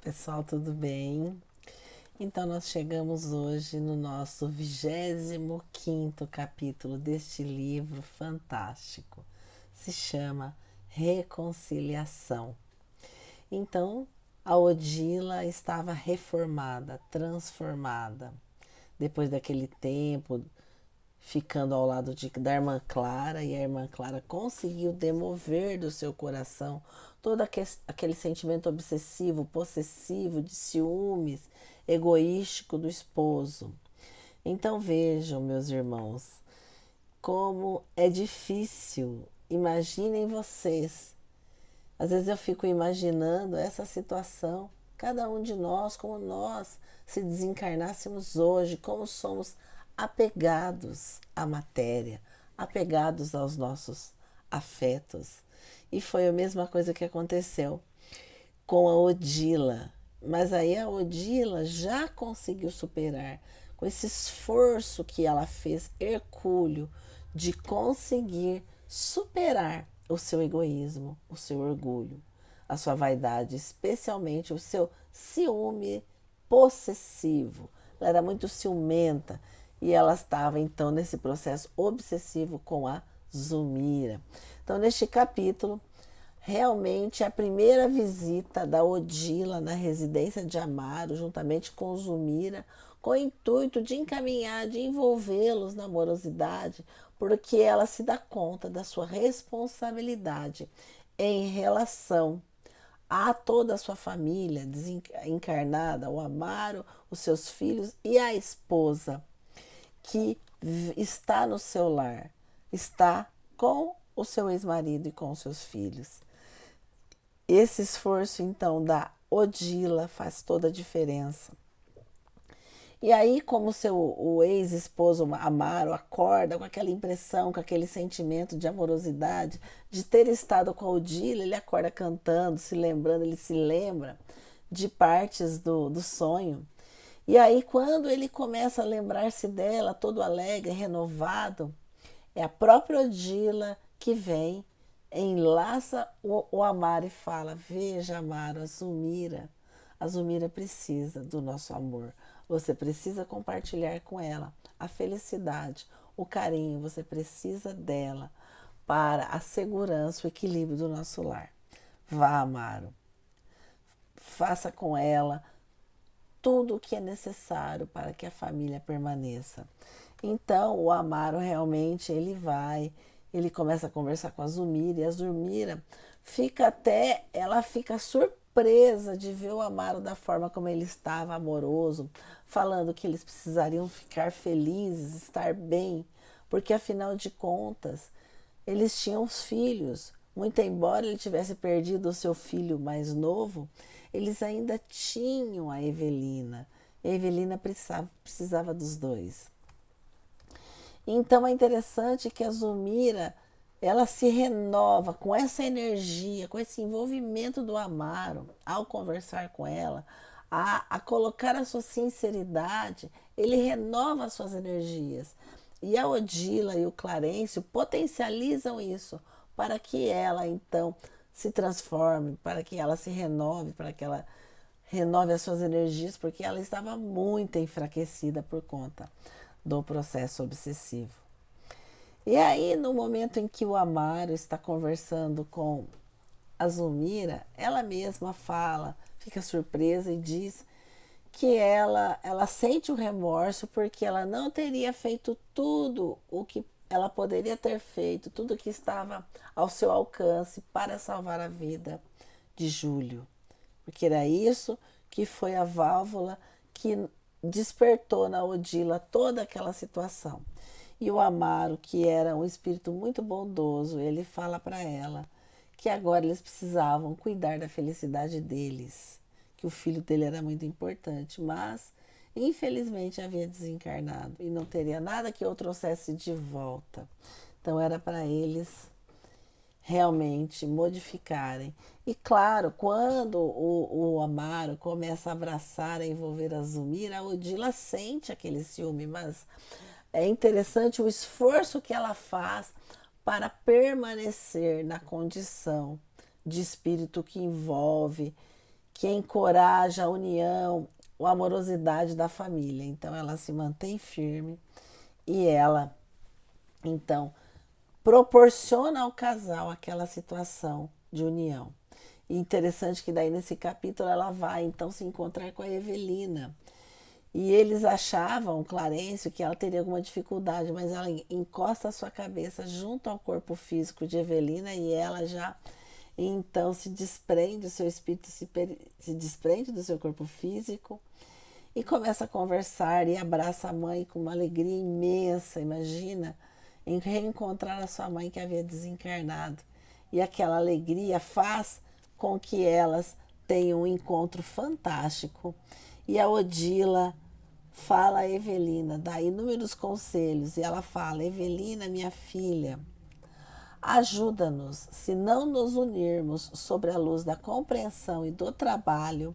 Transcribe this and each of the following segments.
pessoal, tudo bem? Então nós chegamos hoje no nosso 25º capítulo deste livro fantástico. Se chama Reconciliação. Então a Odila estava reformada, transformada. Depois daquele tempo ficando ao lado da irmã Clara, e a irmã Clara conseguiu demover do seu coração todo aquele sentimento obsessivo, possessivo, de ciúmes, egoístico do esposo. Então vejam, meus irmãos, como é difícil. Imaginem vocês. Às vezes eu fico imaginando essa situação, cada um de nós, como nós se desencarnássemos hoje, como somos apegados à matéria, apegados aos nossos afetos. E foi a mesma coisa que aconteceu com a Odila. Mas aí a Odila já conseguiu superar, com esse esforço que ela fez, hercúleo, de conseguir superar o seu egoísmo, o seu orgulho, a sua vaidade, especialmente o seu ciúme possessivo. Ela era muito ciumenta e ela estava então nesse processo obsessivo com a Zulmira. Então, neste capítulo, realmente a primeira visita da Odila na residência de Amaro, juntamente com Zulmira, com o intuito de encaminhar, de envolvê-los na amorosidade, porque ela se dá conta da sua responsabilidade em relação a toda a sua família desencarnada, o Amaro, os seus filhos e a esposa que está no seu lar, está com o seu ex-marido e com os seus filhos. Esse esforço, então, da Odila faz toda a diferença. E aí, como o ex-esposo Amaro acorda com aquela impressão, com aquele sentimento de amorosidade, de ter estado com a Odila, ele acorda cantando, se lembrando, ele se lembra de partes do sonho. E aí, quando ele começa a lembrar-se dela, todo alegre, renovado, é a própria Odila que vem, enlaça o Amaro e fala: veja, Amaro, a Zulmira precisa do nosso amor. Você precisa compartilhar com ela a felicidade, o carinho, você precisa dela para a segurança, o equilíbrio do nosso lar. Vá, Amaro, faça com ela tudo o que é necessário para que a família permaneça. Então, o Amaro realmente ele começa a conversar com a Zulmira, e a Zulmira ela fica surpresa de ver o Amaro da forma como ele estava, amoroso, falando que eles precisariam ficar felizes, estar bem, porque afinal de contas, eles tinham os filhos. Muito embora ele tivesse perdido o seu filho mais novo, eles ainda tinham a Evelina. A Evelina precisava dos dois. Então é interessante que a Zulmira, ela se renova com essa energia, com esse envolvimento do Amaro, ao conversar com ela, a colocar a sua sinceridade, ele renova as suas energias. E a Odila e o Clarencio potencializam isso para que ela então se transforme, para que ela se renove, para que ela renove as suas energias, porque ela estava muito enfraquecida por conta do processo obsessivo. E aí, no momento em que o Amaro está conversando com a Zulmira, ela mesma fala, fica surpresa e diz que ela sente o remorso porque ela não teria feito tudo o que ela poderia ter feito, tudo que estava ao seu alcance para salvar a vida de Júlio. Porque era isso que foi a válvula que despertou na Odila toda aquela situação. E o Amaro, que era um espírito muito bondoso, ele fala para ela que agora eles precisavam cuidar da felicidade deles, que o filho dele era muito importante, mas infelizmente havia desencarnado e não teria nada que o trouxesse de volta. Então era para eles realmente modificarem. E claro, quando o Amaro começa a abraçar, a envolver a Zulmira, a Odila sente aquele ciúme, mas é interessante o esforço que ela faz para permanecer na condição de espírito que envolve, que encoraja a união, a amorosidade da família. Então ela se mantém firme e ela, então, proporciona ao casal aquela situação de união. E interessante que daí nesse capítulo ela vai então se encontrar com a Evelina. E eles achavam, Clarencio, que ela teria alguma dificuldade, mas ela encosta a sua cabeça junto ao corpo físico de Evelina e ela já então se desprende, o seu espírito se desprende do seu corpo físico e começa a conversar e abraça a mãe com uma alegria imensa. Imagina em reencontrar a sua mãe que havia desencarnado. E aquela alegria faz com que elas tenham um encontro fantástico. E a Odila fala a Evelina, dá inúmeros conselhos, e ela fala: Evelina, minha filha, ajuda-nos, se não nos unirmos sobre a luz da compreensão e do trabalho,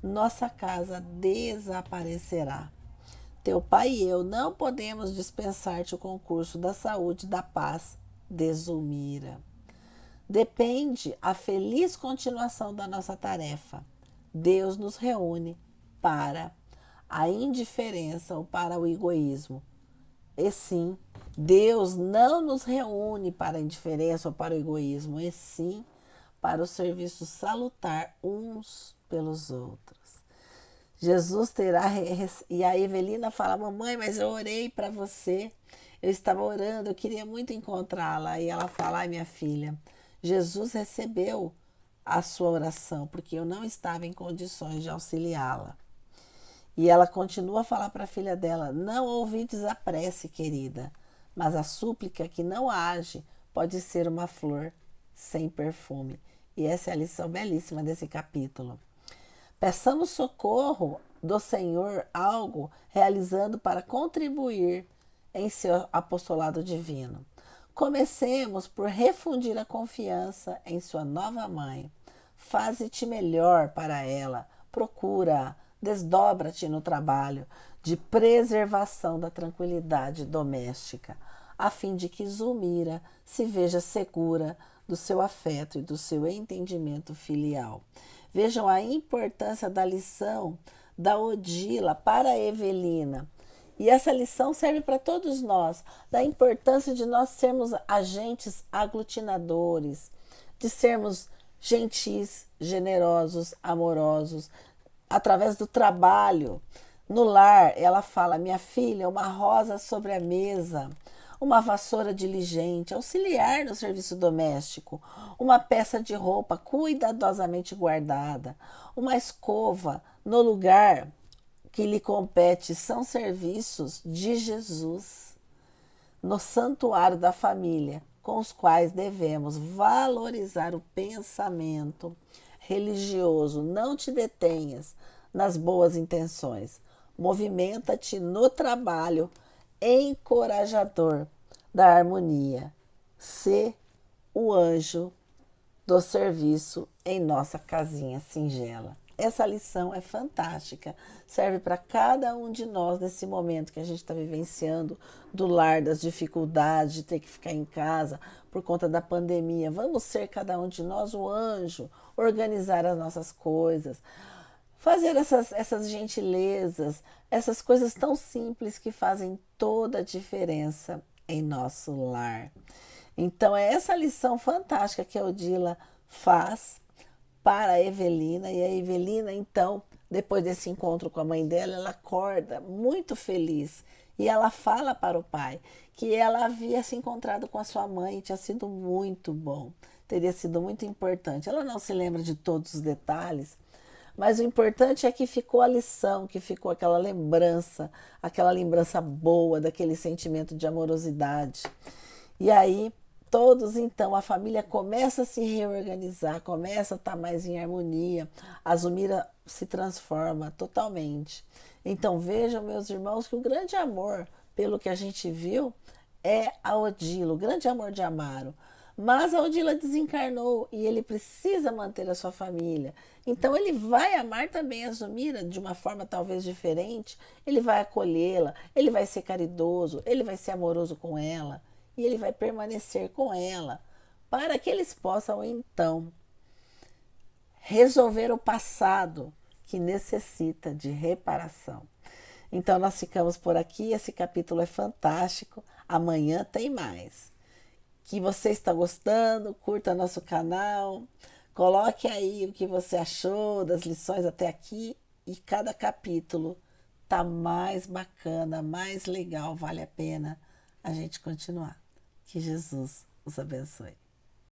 nossa casa desaparecerá. Teu pai e eu não podemos dispensar-te o concurso da saúde e da paz de Zulmira. Depende a feliz continuação da nossa tarefa. Deus nos reúne para a indiferença ou para o egoísmo. E sim, Deus não nos reúne para a indiferença ou para o egoísmo, e sim para o serviço salutar uns pelos outros. Jesus terá... E a Evelina fala: mamãe, mas eu orei para você, eu estava orando, eu queria muito encontrá-la. E ela fala: ai, minha filha, Jesus recebeu a sua oração, porque eu não estava em condições de auxiliá-la. E ela continua a falar para a filha dela: não ouvides a prece, querida, mas a súplica que não age pode ser uma flor sem perfume. E essa é a lição belíssima desse capítulo. Peçamos socorro do Senhor, algo realizando para contribuir em seu apostolado divino. Comecemos por refundir a confiança em sua nova mãe. Faze-te melhor para ela, procura, desdobra-te no trabalho de preservação da tranquilidade doméstica, a fim de que Zulmira se veja segura do seu afeto e do seu entendimento filial. Vejam a importância da lição da Odila para a Evelina. E essa lição serve para todos nós, da importância de nós sermos agentes aglutinadores, de sermos gentis, generosos, amorosos, através do trabalho. No lar, ela fala: minha filha, uma rosa sobre a mesa, uma vassoura diligente, auxiliar no serviço doméstico, uma peça de roupa cuidadosamente guardada, uma escova no lugar que lhe compete, são serviços de Jesus no santuário da família, com os quais devemos valorizar o pensamento religioso. Não te detenhas nas boas intenções. Movimenta-te no trabalho encorajador da harmonia. Sê o anjo do serviço em nossa casinha singela. Essa lição é fantástica, serve para cada um de nós nesse momento que a gente está vivenciando do lar, das dificuldades de ter que ficar em casa por conta da pandemia. Vamos ser cada um de nós o anjo, organizar as nossas coisas, fazer essas gentilezas, essas coisas tão simples que fazem toda a diferença em nosso lar. Então é essa lição fantástica que a Odila faz para a Evelina, e a Evelina, então, depois desse encontro com a mãe dela, ela acorda muito feliz e ela fala para o pai que ela havia se encontrado com a sua mãe e tinha sido muito bom, teria sido muito importante. Ela não se lembra de todos os detalhes, mas o importante é que ficou a lição, que ficou aquela lembrança boa, daquele sentimento de amorosidade. E aí, todos, então, a família começa a se reorganizar, começa a estar mais em harmonia, a Zulmira se transforma totalmente. Então vejam, meus irmãos, que o grande amor, pelo que a gente viu, é a Odila, o grande amor de Amaro. Mas a Odila desencarnou e ele precisa manter a sua família. Então ele vai amar também a Zulmira de uma forma talvez diferente, ele vai acolhê-la, ele vai ser caridoso, ele vai ser amoroso com ela. E ele vai permanecer com ela, para que eles possam, então, resolver o passado que necessita de reparação. Então nós ficamos por aqui, esse capítulo é fantástico, amanhã tem mais. Que você está gostando, curta nosso canal, coloque aí o que você achou das lições até aqui e cada capítulo tá mais bacana, mais legal, vale a pena a gente continuar. Que Jesus os abençoe.